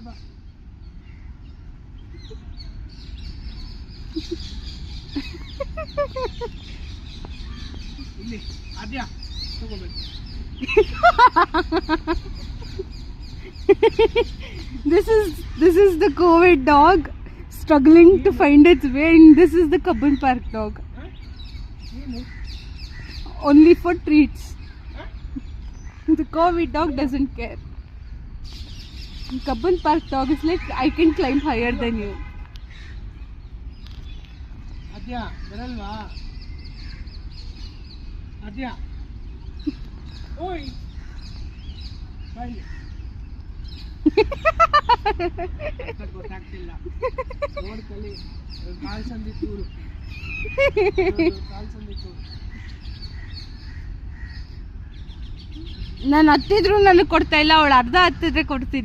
ಬಾ ಇಲ್ಲಿ ಆದ್ಯಾ ತಗೋಬೇಕು. This is the COVID dog struggling to find its way, and this is the Kabban Park dog. ಏನು Only for treats. The COVID dog doesn't care. Kabban Park dog is like, I can climb higher than you. ಆದ್ಯಾ ಬರಲ್ವಾ ಆದ್ಯಾ ಓಯ್ ಬಾಯ್ ಗೊತ್ತಾಗ್ತಿಲ್ಲ ನೋಡ್ಕಲಿ ಕಾಲ್ ಸಂದಿ ತೂರು ಕಾಲ್ ಸಂದಿ ತೂರು ನಾನು ಹತ್ತಿದ್ರು ನನಗೆ ಕೊಡ್ತಾ ಇಲ್ಲ, ಅವಳು ಅರ್ಧ ಹತ್ತಿದ್ರೆ ಕೊಡ್ತಿದ್ಯಾ?